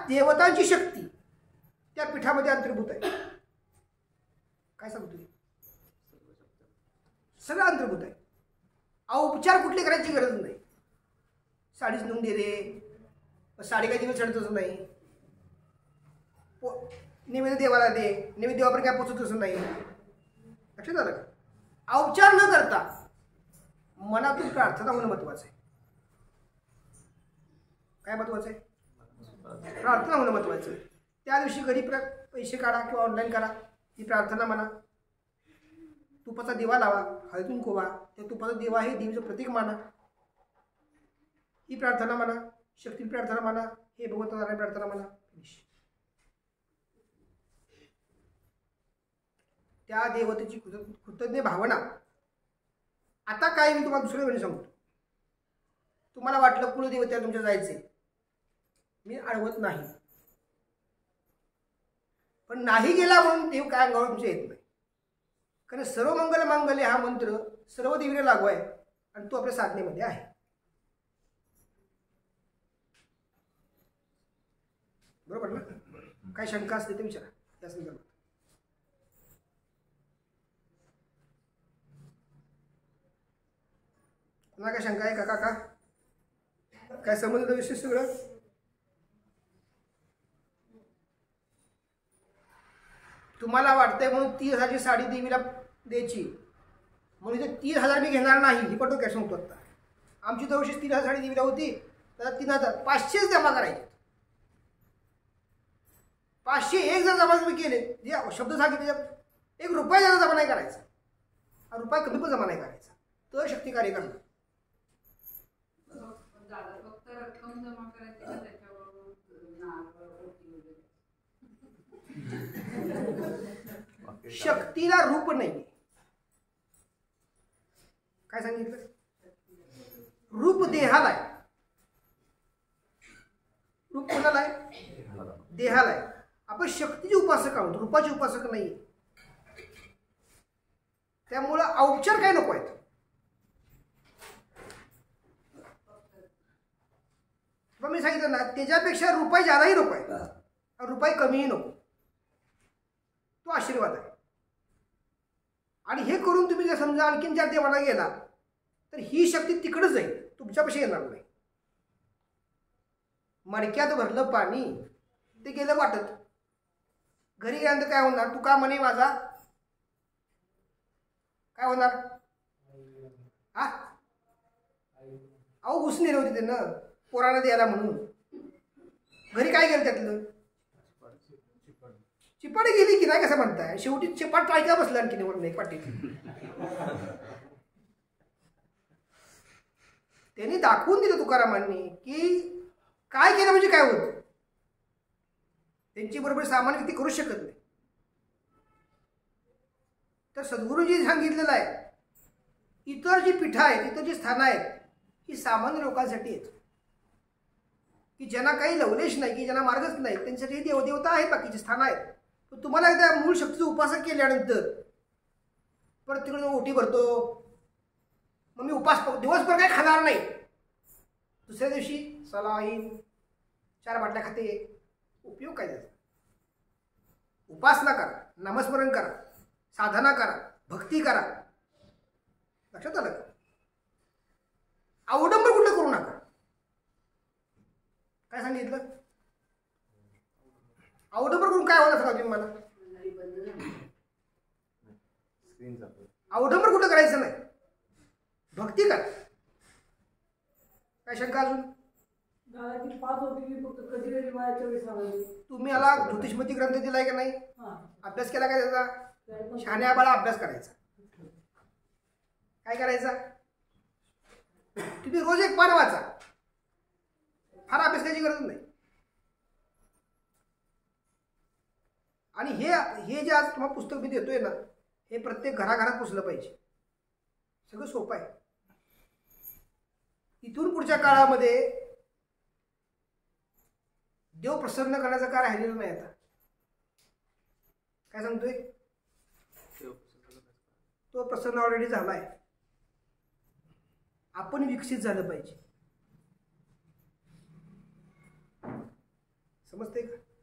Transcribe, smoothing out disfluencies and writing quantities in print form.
देवतांची शक्ती त्या पीठामध्ये अंतर्भूत आहे. काय सांगतोय? सगळं अंतर्भूत आहे. उपचार कुठले करायची गरज नाही. साडीच नेऊन दे रे, साडी काही दिवस चढतच नाही. नैवेद्य देवाला दे, नैवेद्य देवावर काय पोचतच नाही. लक्षात आलं का? उपचार न करता मनातून प्रार्थना होणं महत्वाचं आहे. काय महत्वाचं आहे? प्रार्थना होणं महत्वाचं आहे. त्या दिवशी घरी पैसे काढा किंवा ऑनलाईन करा, ही प्रार्थना म्हणा. तुपाचा दिवा लावा, हळदून कोवा, त्या तुपाचा दिवा हे देवीचं प्रतीक माना, ही प्रार्थना म्हणा. शक्ती प्रार्थना म्हणा, हे भगवंत नारायण प्रार्थना म्हणा. त्या देवतेची कृतज्ञ भावना. आता काय मी तुम्हाला दुसऱ्या वेळी सांगतो. तुम्हाला वाटलं कुलदेवतेला तुमच्या जायचे, मी अडवत नाही, पण नाही गेला म्हणून देव काय अंगावर तुमच्या येत नाही. कारण सर्व मंगल मांगल्य हा मंत्र सर्व देवीला लागू आहे आणि तो आपल्या साधनेमध्ये आहे. बरोबर ना? काय शंका असते ते विचारा त्या संदर्भात. पुन्हा काय शंका आहे का काका? काय संबंध विषय सगळं? तुम्हाला वाटतंय म्हणून 30,000ची साडी देवीला द्यायची म्हणून ते 30,000 मी घेणार नाही, ही पटो काय सांगतो. आता आमची तर वर्षी 30,000 साडी देवीला होती, तर 3,000 500 जमा करायचे. 501 जर जमा तुम्ही केले, जे शब्द सांगितले, 1 रुपया जमा नाही करायचा, रुपया कमी पण जमा नाही करायचा, तर शक्ती कार्य करणार. शक्तीला रूप नाही. काय सांगितलं? रूप देहाला आहे. रूप कोणाला आहे? देहाला आहे. आपण शक्तीचे उपासक आहोत, रूपाचे उपासक नाही. त्यामुळं औपचार काय नको आहेत. मी सांगितलं ना, त्याच्यापेक्षा रुपये जादाही नको आहे, रुपये कमीही नको. तो आशीर्वाद आहे. आणि हे करून तुम्ही जर समजा आणखीन ज्या देवाला गेला तर ही शक्ती तिकडे जाईल, तुमच्यापाशी येणार नाही. मडक्यात भरलं पाणी, ते गेलं वाटत. घरी गेल्यानंतर काय होणार? तू का म्हणे माझा काय होणार? हा अहो घुसणे होती त्यानं पोराला द्यायला म्हणून. घरी काय गेलं त्यातलं? चिपाडी गेली की नाही, कसं म्हणताय? शेवटी चिपाट टाळक्या बसला आणखी नाही पाठी. त्यांनी दाखवून दिलं तुकारामांनी की काय केलं म्हणजे काय होतं. त्यांची बरोबर सामान्य व्यक्ती करू शकत नाही. तर सद्गुरूजी सांगितलेलं आहे, इतर जी पीठं आहेत, इतर जी स्थानं आहेत, ही सामान्य लोकांसाठी आहेत, की ज्यांना काही लवलेश नाही, की ज्यांना मार्गच नाही, त्यांच्यासाठी देवदेवता आहेत, बाकीची स्थानं आहेत. तर तुम्हाला एकदा मूळ शक्तीचं उपासक केल्यानंतर परत तिकडे ओटी भरतो, मग मी उपास दिवसभर काय खाणार नाही, दुसऱ्या दिवशी चला येईन 4 बाटल्या खाते. उपयोग काय त्याचा? उपासना करा, नामस्मरण करा, साधना करा, भक्ती करा. लक्षात आलं का? अवडंबर कुठं करू नका. काय सांगितलं? अवडंबर करून काय होणार सांगा तुम्ही मला? अवडंबर कुठं करायचं नाही, भक्ती करा. काय शंका अजून? तुम्ही याला ज्योतिषमती ग्रंथ दिलाय का नाही? अभ्यास केला का त्याचा? शहाण्या बाळा अभ्यास करायचा. काय करायचा? तुम्ही रोज एक पान वाचा, फार अभ्यास करायची गरज नाही. आणि हे जे आज तुम्हाला पुस्तक मी देतोय ना, हे प्रत्येक घराघरात पुसलं पाहिजे. सगळं सोपं आहे. इथून पुढच्या काळामध्ये देव प्रसन्न करण्याचं काय राहिलेलं नाही. आता काय सांगतोय? तो प्रसन्न ऑलरेडी झालाय. आपण विकसित झालं पाहिजे. समजते का?